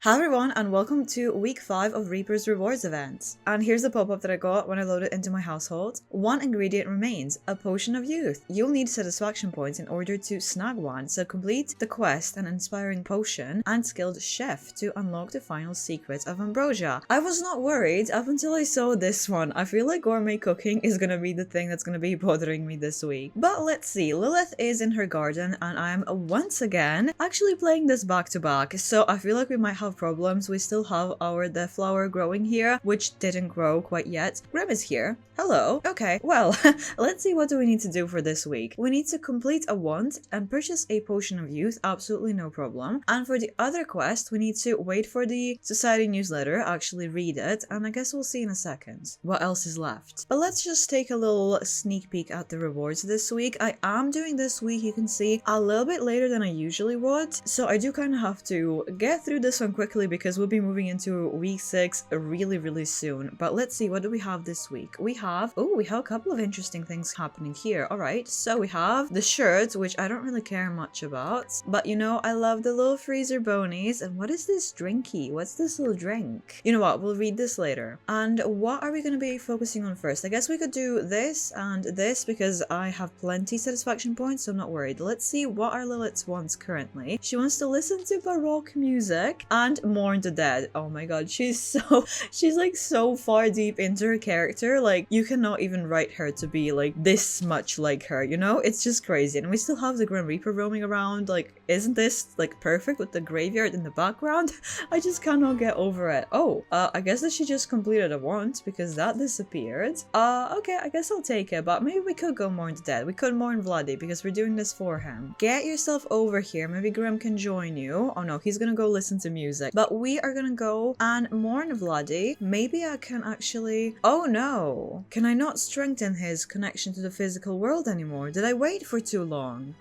Hi everyone and welcome to week 5 of Reaper's Rewards event. And here's the pop-up that I got when I loaded into my household. One ingredient remains, a potion of youth. You'll need satisfaction points in order to snag one, so complete the quest an inspiring potion and skilled chef to unlock the final secrets of ambrosia. I was not worried up until I saw this one. I feel like gourmet cooking is gonna be the thing that's gonna be bothering me this week. But let's see, Lilith is in her garden and I'm once again actually playing this back to back, so I feel like we might have problems. We still have our death flower growing here, which didn't grow quite yet. Grim is here. Hello. Okay, well, let's see what do we need to do for this week. We need to complete a want and purchase a potion of youth, absolutely no problem. And for the other quest, we need to wait for the society newsletter, actually read it, and I guess we'll see in a second what else is left. But let's just take a little sneak peek at the rewards this week. I am doing this week, you can see, a little bit later than I usually would, so I do kind of have to get through this one quickly because we'll be moving into week 6 really soon. But let's see, what do we have this week? We have a couple of interesting things happening here. All right, so we have the shirts, which I don't really care much about, but you know, I love the little freezer bonies. And what is this drinky? What's this little drink? You know what, we'll read this later. And what are we going to be focusing on first? I guess we could do this and this because I have plenty satisfaction points, so I'm not worried. Let's see what our Lilith wants currently. She wants to listen to Baroque music and mourn the dead. Oh my god, she's like so far deep into her character. Like, you cannot even write her to be like this much like her, you know? It's just crazy. And we still have the Grim Reaper roaming around. Like, isn't this like perfect with the graveyard in the background? I just cannot get over it. Oh, I guess that she just completed a want because that disappeared. Okay, I guess I'll take it, but maybe we could go mourn the dead. We could mourn Vladdy because we're doing this for him. Get yourself over here. Maybe Grim can join you. Oh no, he's gonna go listen to music. But we are gonna go and mourn Vladdy. Maybe I can actually... Oh no! Can I not strengthen his connection to the physical world anymore? Did I wait for too long?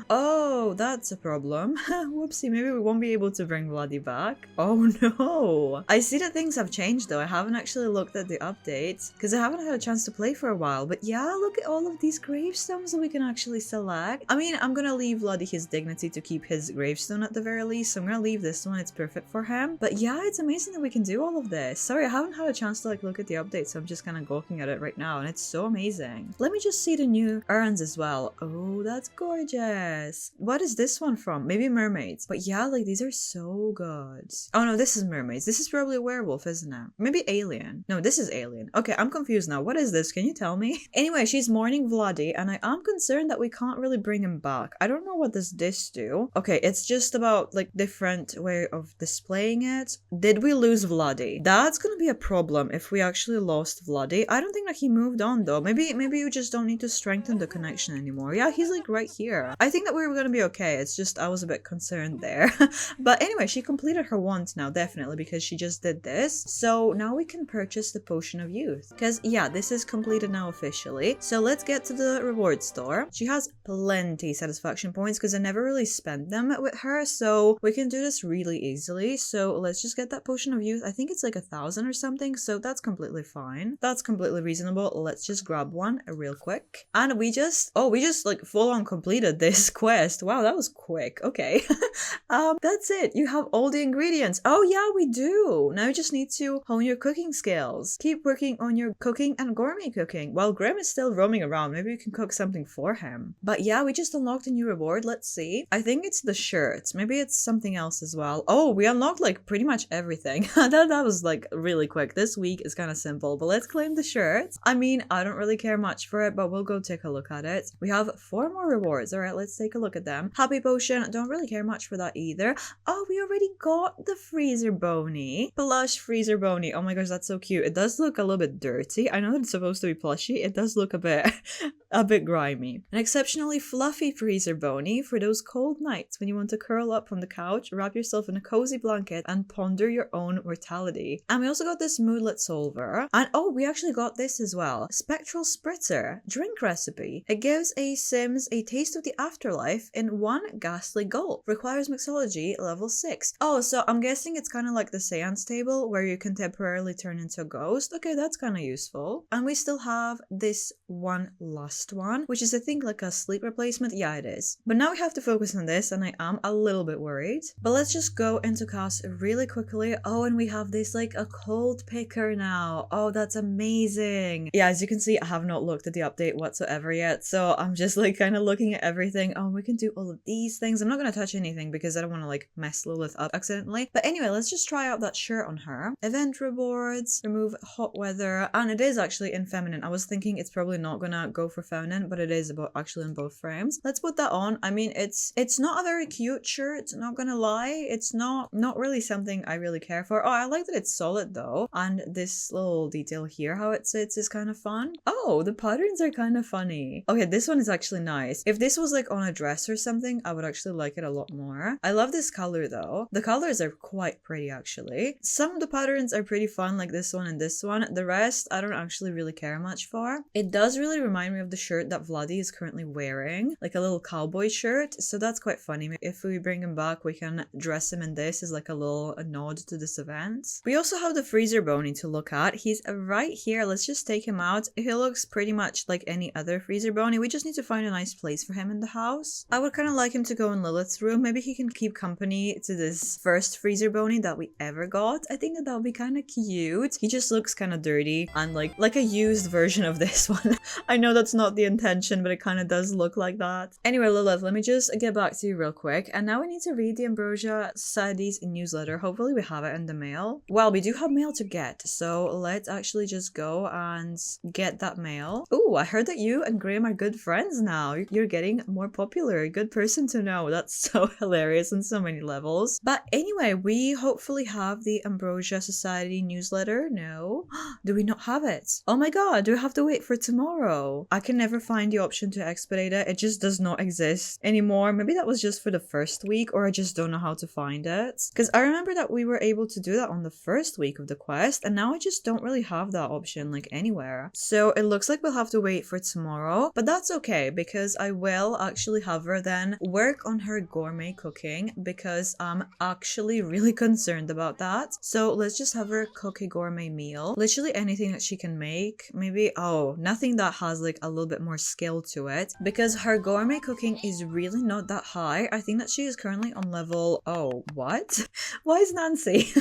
Oh, that's a problem. Whoopsie, maybe we won't be able to bring Vladdy back. Oh no! I see that things have changed though. I haven't actually looked at the updates because I haven't had a chance to play for a while. But yeah, look at all of these gravestones that we can actually select. I mean, I'm gonna leave Vladdy his dignity to keep his gravestone at the very least, so I'm gonna leave this one. It's perfect for him. But yeah, it's amazing that we can do all of this. Sorry, I haven't had a chance to like look at the updates, so I'm just kind of gawking at it right now, and it's so amazing. Let me just see the new urns as well. Oh, that's gorgeous. What is this one from? Maybe mermaids. But yeah, like these are so good. Oh no, this is mermaids. This is probably a werewolf, isn't it? Maybe alien. No, this is alien. Okay, I'm confused now. What is this? Can you tell me? Anyway, she's mourning Vladdy, and I am concerned that we can't really bring him back. I don't know what does this do. Okay, it's just about like different way of displaying it. Did we lose Vladdy? That's gonna be a problem if we actually lost Vladdy. I don't think that he moved on though. Maybe you just don't need to strengthen the connection anymore. Yeah, he's like right here. I think that we were gonna be okay. It's just I was a bit concerned there. But anyway, she completed her want now, definitely, because she just did this. So now we can purchase the potion of youth. Because yeah, this is completed now officially. So let's get to the reward store. She has plenty satisfaction points because I never really spent them with her. So we can do this really easily. So let's just get that potion of youth. I think it's like 1,000 or something. So that's completely fine. That's completely reasonable. Let's just grab one real quick. And we just like full on completed this quest. Wow, that was quick. Okay. That's it. You have all the ingredients. Oh yeah, we do. Now you just need to hone your cooking skills. Keep working on your cooking and gourmet cooking. While Grim is still roaming around, maybe you can cook something for him. But yeah, we just unlocked a new reward. Let's see. I think it's the shirts. Maybe it's something else as well. Oh, we unlocked like pretty much everything. that was like really quick. This week is kind of simple, but let's claim the shirts. I mean, I don't really care much for it, but we'll go take a look at it. We have 4 more rewards. All right, let's take a look at them. Happy potion. Don't really care much for that either. Oh, we already got the freezer bony. Plush freezer bony. Oh my gosh, that's so cute. It does look a little bit dirty. I know that it's supposed to be plushy. It does look a bit grimy. An exceptionally fluffy freezer bony for those cold nights when you want to curl up on the couch, wrap yourself in a cozy blanket, and ponder your own mortality. And we also got this moodlet solver. And oh, we actually got this as well. Spectral spritzer drink recipe. It gives a Sims a taste of the afterlife in one gas ghastly gulp. Requires mixology level 6. Oh, so I'm guessing it's kind of like the seance table where you can temporarily turn into a ghost. Okay, that's kind of useful. And we still have this one last one, which is I think like a sleep replacement. Yeah, it is. But now we have to focus on this and I am a little bit worried. But let's just go into cast really quickly. Oh, and we have this like a cold picker now. Oh, that's amazing. Yeah, as you can see, I have not looked at the update whatsoever yet. So I'm just like kind of looking at everything. Oh, we can do all of these things. I'm not going to touch anything because I don't want to like mess Lilith up accidentally. But anyway, let's just try out that shirt on her. Event rewards, remove hot weather. And it is actually in feminine. I was thinking it's probably not going to go for feminine, but it is about actually in both frames. Let's put that on. I mean, it's not a very cute shirt, not gonna lie. It's not really something I really care for. Oh, I like that it's solid though. And this little detail here, how it sits, is kind of fun. Oh, the patterns are kind of funny. Okay, this one is actually nice. If this was like on a dress or something, I would actually like it a lot more. I love this color though. The colors are quite pretty actually. Some of the patterns are pretty fun, like this one and this one. The rest, I don't actually really care much for. It does really remind me of the shirt that Vladdy is currently wearing, like a little cowboy shirt. So that's quite funny. If we bring him back, we can dress him in this as like a little nod to this event. We also have the freezer Boney to look at. He's right here. Let's just take him out. He looks pretty much like any other freezer Boney. We just need to find a nice place for him in the house. I would kind of like him to go in Lilith's room. Maybe he can keep company to this first freezer Boney that we ever got. I think that would be kind of cute. He just looks kind of dirty and like a used version of this one. I know that's not the intention, but it kind of does look like that. Anyway, Lilith, let me just get back to you real quick. And now we need to read the Ambrosia Society's newsletter. Hopefully we have it in the mail. Well, we do have mail to get, so let's actually just go and get that mail. Oh, I heard that you and Graham are good friends now. You're getting more popular. Good person to know. That's so hilarious on so many levels. But anyway, we hopefully have the Ambrosia Society newsletter. No. Do we not have it? Oh my god, do we have to wait for tomorrow? I can never find the option to expedite it. It just does not exist anymore. Maybe that was just for the first week, or I just don't know how to find it. Because I remember that we were able to do that on the first week of the quest, and now I just don't really have that option like anywhere. So it looks like we'll have to wait for tomorrow, but that's okay because I will actually have her then work on her gourmet cooking because I'm actually really concerned about that. So let's just have her cook a gourmet meal. Literally anything that she can make. Maybe, oh, nothing that has like a little bit more skill to it because her gourmet cooking is really not that high. I think that she is currently on level, oh, what? Why is Nancy?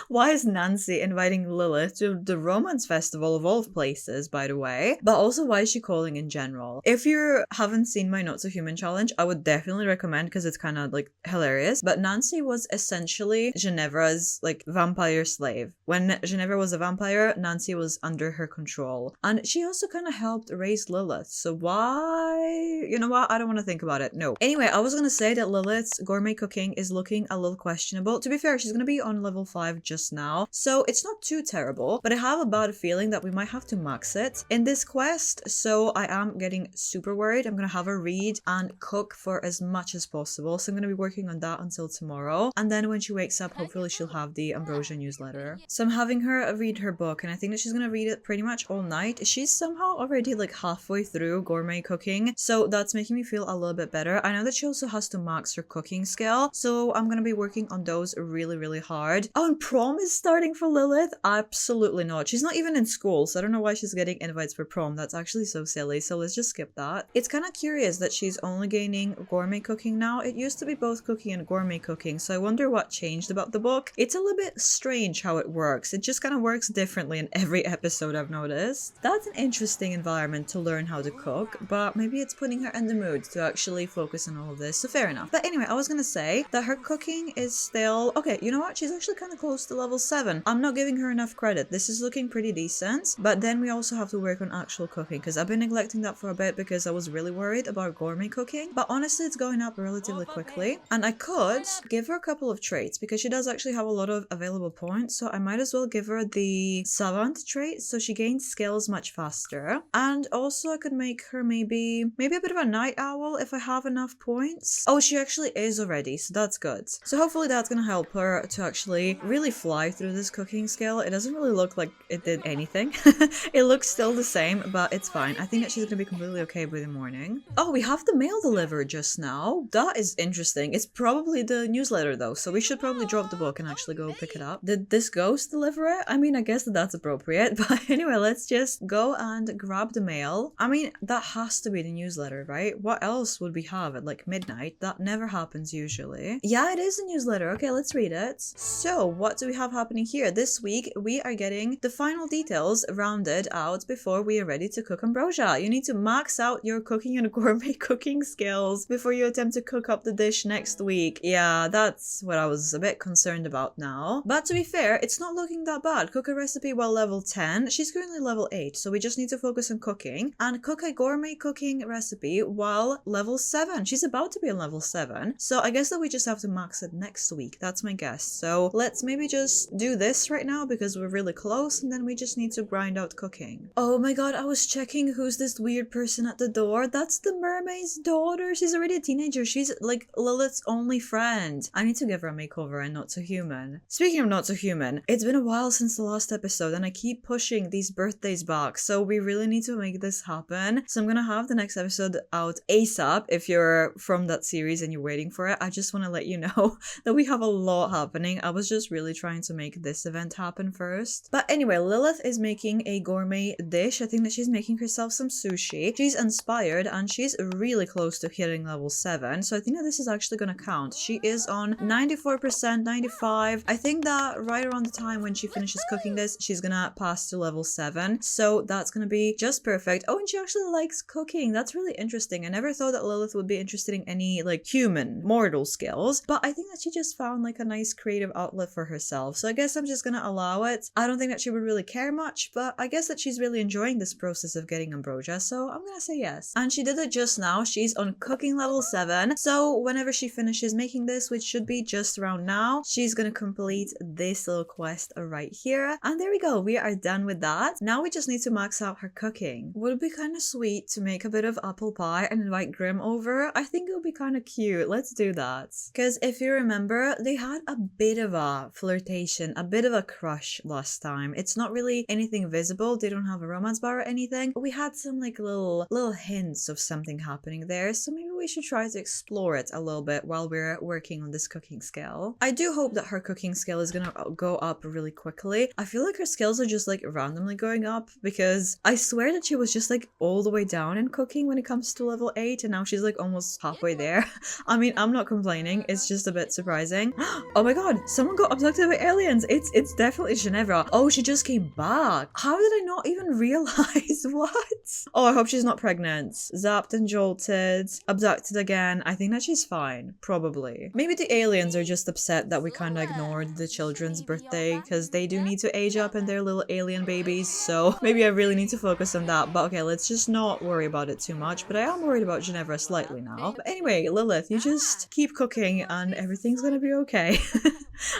Why is Nancy inviting Lilith to the romance festival of all places, by the way? But also, why is she calling in general? If you haven't seen my Not So Human challenge, I would definitely recommend because it's kind of like hilarious. But Nancy was essentially Ginevra's like vampire slave. When Ginevra was a vampire, Nancy was under her control. And she also kind of helped raise Lilith. So why? You know what? I don't want to think about it. No. Anyway, I was going to say that Lilith's gourmet cooking is looking a little questionable. To be fair, she's going to be on level 5 just now. So it's not too terrible, but I have a bad feeling that we might have to max it in this quest. So I am getting super worried. I'm going to have her read and cook for as much as possible. So I'm going to be working on that until tomorrow. And then when she wakes up, hopefully she'll have the Ambrosia newsletter. So I'm having her read her book and I think that she's going to read it pretty much all night. She's somehow already like halfway through gourmet cooking. So that's making me feel a little bit better. I know that she also has to max her cooking skill. So I'm going to be working on those really, really hard. Oh, and prom is starting for Lilith? Absolutely not. She's not even in school. So I don't know why she's getting invites for prom. That's actually so silly. So let's just skip that. It's kind of curious that she's only gaining gourmet cooking now. It used to be both cooking and gourmet cooking. So I wonder what changed about the book. It's a little bit strange how it works. It just kind of works differently in every episode I've noticed. That's an interesting environment to learn how to cook, but maybe it's putting her in the mood to actually focus on all of this. So fair enough. But anyway, I was gonna say that her cooking is still okay. You know what? She's actually kind of close to level 7. I'm not giving her enough credit. This is looking pretty decent, but then we also have to work on actual cooking because I've been neglecting that for a bit because I was really worried about gourmet cooking. But honestly, it's going up relatively quickly, and I could give her a couple of traits because she does actually have a lot of available points. So I might as well give her the savant trait so she gains skills much faster. And also I could make her maybe a bit of a night owl if I have enough points. Oh, she actually is already, so that's good. So hopefully that's gonna help her to actually really fly through this cooking skill. It doesn't really look like it did anything. It looks still the same, but it's fine. I think that she's gonna be completely okay by the morning. Oh, we have the mail delivered just now. That is interesting. It's probably the newsletter though, so we should probably drop the book and actually go pick it up. Did this ghost deliver it? I mean, I guess that's appropriate, but anyway, let's just go and grab the mail. I mean, that has to be the newsletter, right? What else would we have at like midnight? That never happens usually. Yeah, it is a newsletter. Okay, let's read it. So, what do we have happening here? This week, we are getting the final details rounded out before we are ready to cook ambrosia. You need to max out your cooking and gourmet cooking skills before you attempt to cook up the dish next week. Yeah, that's what I was a bit concerned about now. But to be fair, it's not looking that bad. Cook a recipe while level 10. She's currently level 8, so we just need to focus on cooking and cook a gourmet cooking recipe while level 7. She's about to be on level 7, so I guess that we just have to max it next week. That's my guess. So let's maybe just do this right now because we're really close, and then we just need to grind out cooking. Oh my god, I was checking who's this weird person at the door. That's the mermaid's daughter. She's already a teenager. She's like Lilith's only friend. I need to give her a makeover and Not So Human. Speaking of Not So Human, it's been a while since the last episode and I keep pushing these birthdays back, so we really need to make this happen. So I'm gonna have the next episode out ASAP. If you're from that series and you're waiting for it, I just want to let you know that we have a lot happening. I was just really trying to make this event happen first. But anyway, Lilith is making a gourmet dish. I think that she's making herself some sushi. She's inspired and she's really close to hitting level 7, so I think that this is actually gonna count. She is on 94%, 95. I think that right around the time when she finishes cooking this, she's gonna pass to level 7, so that's gonna be just perfect. Oh, and she actually likes cooking. That's really interesting. I never thought that Lilith would be interested in any like human mortal skills, but I think that she just found like a nice creative outlet for herself, so I guess I'm just gonna allow it. I don't think that she would really care much, but I guess that she's really enjoying this process of getting ambrosia, so I'm gonna say yes. And she did it just now. She's on cooking level 7, so whenever she finishes making this, which should be just around now, she's gonna complete this little quest right here, and there we go. We are done with that. Now we just need to max out her cooking. Would it be kind of sweet to make a bit of apple pie and invite Grim over? I think it would be kind of cute. Let's do that. Because if you remember, they had a bit of a flirtation, a bit of a crush last time. It's not really anything visible. They don't have a romance bar or anything, but we had some like little hints of something happening there, so maybe we should try to explore it a little bit while we're working on this cooking skill. I do hope that her cooking skill is gonna go up really quickly. I feel like her skills are just like randomly going up, because I swear that she was just like all the way down in cooking when it comes to level 8, and now she's like almost halfway there. I mean, I'm not complaining, it's just a bit surprising. Oh my god, someone got abducted by aliens. It's definitely Ginevra. Oh, she just came back. How did I not even realize? What? Oh, I hope she's not pregnant. Zapped and jolted, abducted again. I think that she's fine, probably. Maybe the aliens are just upset that we kind of ignored the children's birthday, because they do need to age up and they're little alien babies, so maybe I really need to focus on that. But okay, let's just not worry about it too much. But I am worried about Ginevra slightly now. But anyway, Lilith, you just keep cooking and everything's gonna be okay.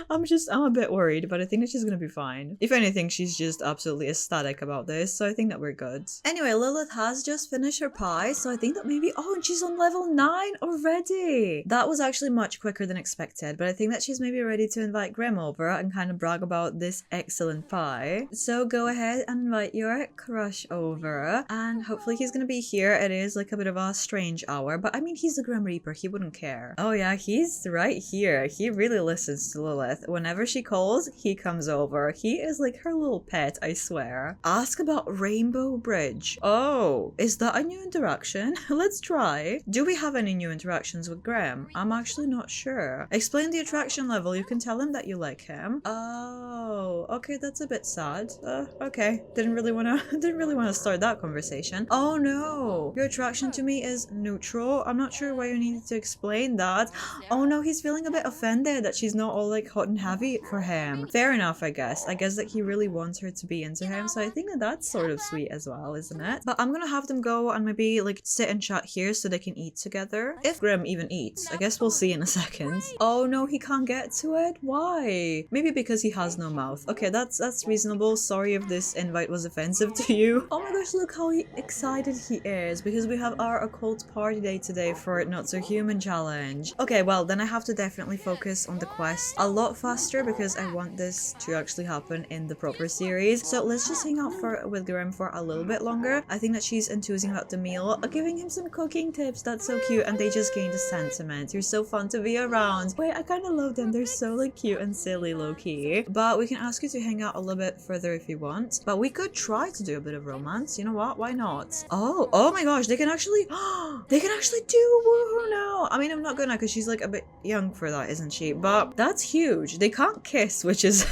I'm a bit worried, but I think that she's gonna be fine. If anything, she's just absolutely ecstatic about this, so I think that we're good. Anyway, Lilith has just finished her pie, so I think that maybe, oh, and she's on level 9 already. That was actually much quicker than expected, but I think that she's maybe ready to invite Grim over and kind of brag about this excellent pie. So go ahead and invite your crush over, and hopefully he's gonna be here. It is like a bit of a strange hour, but I mean, he's the Grim Reaper, he wouldn't care. Oh yeah, he's right here. He really listens to Lilith. Whenever she calls, he comes over. He is like her little pet, I swear. Ask about Rainbow Bridge. Oh, is that a new interaction? Let's try. Do we have any new interactions with Graham? I'm actually not sure. Explain the attraction level. You can tell him that you like him. Oh, okay, that's a bit sad. Okay, didn't really wanna start that conversation. Oh no, your attraction to me is neutral. I'm not sure why you needed to explain that. Oh no, he's feeling a bit offended that she's not all like hot and heavy for him. Fair enough, I guess. I guess that he really wants her to be into him, so I think that that's sort of sweet as well, isn't it? But I'm gonna have them go and maybe like sit and chat here so they can eat together. If Grim even eats. I guess we'll see in a second. Oh no, he can't get to it? Why? Maybe because he has no mouth. Okay, that's reasonable. Sorry if this invite was offensive to you. Oh my gosh, look how excited he is, because we have our occult party day today for Not So Human challenge. Okay, well then I have to definitely focus on the quest. a lot faster because I want this to actually happen in the proper series. So let's just hang out with Grim for a little bit longer. I think that she's enthusing about the meal, giving him some cooking tips. That's so cute, and they just gained a sentiment. You're so fun to be around. Wait, I kind of love them. They're so like cute and silly, low-key. But we can ask you to hang out a little bit further if you want. But we could try to do a bit of romance. You know what? Why not? Oh my gosh, they can actually do woohoo now. I mean, I'm not gonna because she's like a bit young for that, isn't she? But that's huge. They can't kiss, which is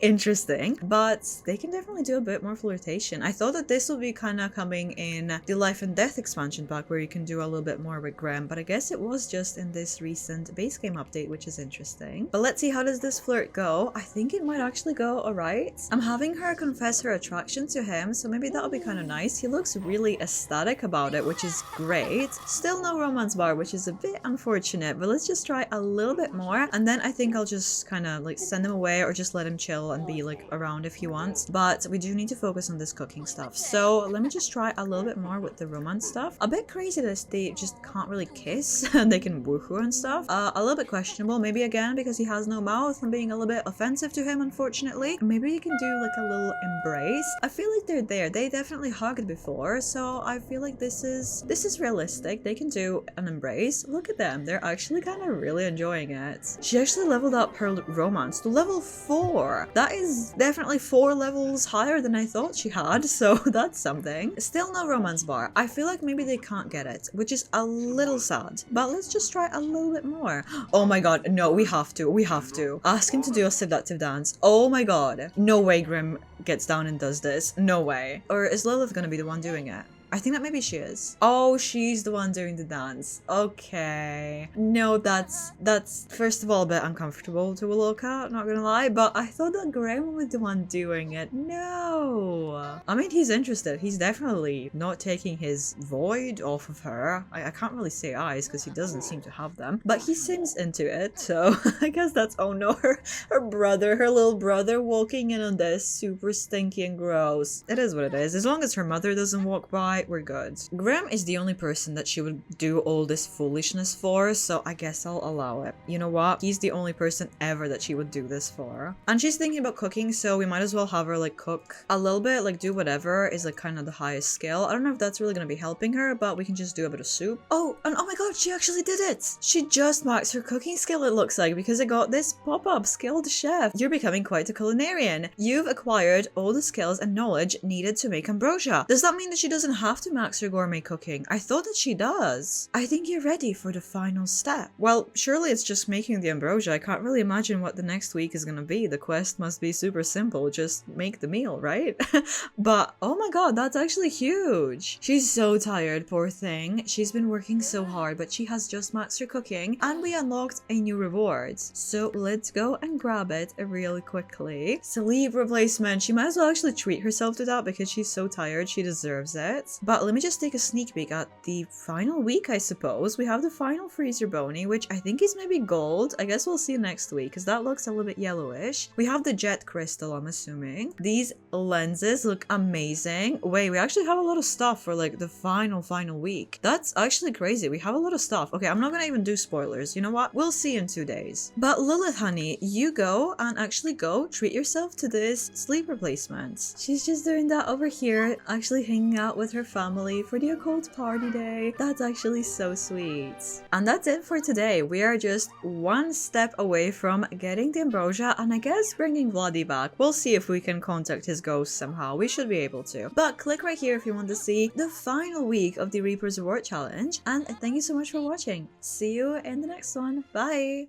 interesting, but they can definitely do a bit more flirtation. I thought that this would be kind of coming in the Life and Death expansion pack where you can do a little bit more with Graham, but I guess it was just in this recent base game update, which is interesting. But let's see, how does this flirt go? I think it might actually go alright. I'm having her confess her attraction to him, so maybe that'll be kind of nice. He looks really ecstatic about it, which is great. Still no romance bar, which is a bit unfortunate, but let's just try a little bit more, and then I think I'll just kind of like send him away or just let him chill and be like around if he wants. But we do need to focus on this cooking stuff, so let me just try a little bit more with the romance stuff. A bit crazy that they just can't really kiss and they can woohoo and stuff. A little bit questionable, maybe again because he has no mouth and being a little bit offensive to him, unfortunately. Maybe you can do like a little embrace. I feel like they're there. They definitely hugged before, so I feel like this is realistic. They can do an embrace. Look at them, they're actually kind of really enjoying it. She actually leveled up her romance to level 4. That is definitely 4 levels higher than I thought she had, so that's something. Still no romance bar. I feel like maybe they can't get it, which is a little sad, but let's just try a little bit more. Oh my god, no, we have to ask him to do a seductive dance. Oh my god, no way Grim gets down and does this. No way. Or is Lilith gonna be the one doing it? I think that maybe she is. Oh, she's the one doing the dance. Okay. No, that's first of all a bit uncomfortable to look at, not gonna lie, but I thought that Graham was the one doing it. No. I mean, he's interested. He's definitely not taking his void off of her. I can't really say eyes because he doesn't seem to have them, but he seems into it, so I guess that's, oh no, her little brother walking in on this, super stinky and gross. It is what it is. As long as her mother doesn't walk by, we're good. Graham is the only person that she would do all this foolishness for, so I guess I'll allow it. You know what? He's the only person ever that she would do this for. And she's thinking about cooking, so we might as well have her like cook a little bit, like do whatever is like kind of the highest skill. I don't know if that's really gonna be helping her, but we can just do a bit of soup. Oh, and oh my god, she actually did it! She just maxed her cooking skill, it looks like, because it got this pop-up, skilled chef. You're becoming quite a culinarian. You've acquired all the skills and knowledge needed to make ambrosia. Does that mean that she doesn't have to max her gourmet cooking? I thought that she does. I think you're ready for the final step. Well, surely it's just making the ambrosia. I can't really imagine what the next week is gonna be. The quest must be super simple. Just make the meal, right? But oh my god, that's actually huge. She's so tired, poor thing. She's been working so hard, but she has just maxed her cooking and we unlocked a new reward. So let's go and grab it really quickly. Sleep replacement. She might as well actually treat herself to that because she's so tired. She deserves it. But let me just take a sneak peek at the final week, I suppose. We have the final freezer bony, which I think is maybe gold. I guess we'll see next week because that looks a little bit yellowish. We have the jet crystal, I'm assuming. These lenses look amazing. Wait, we actually have a lot of stuff for like the final week. That's actually crazy. We have a lot of stuff. Okay, I'm not gonna even do spoilers. You know what? We'll see in 2 days. But Lilith, honey, you go and actually go treat yourself to this sleep replacement. She's just doing that over here, actually hanging out with her family for the occult party day. That's actually so sweet. And that's it for today. We are just one step away from getting the ambrosia and I guess bringing Vladdy back. We'll see if we can contact his ghost somehow. We should be able to. But click right here if you want to see the final week of the Reaper's Reward Challenge. And thank you so much for watching. See you in the next one. Bye!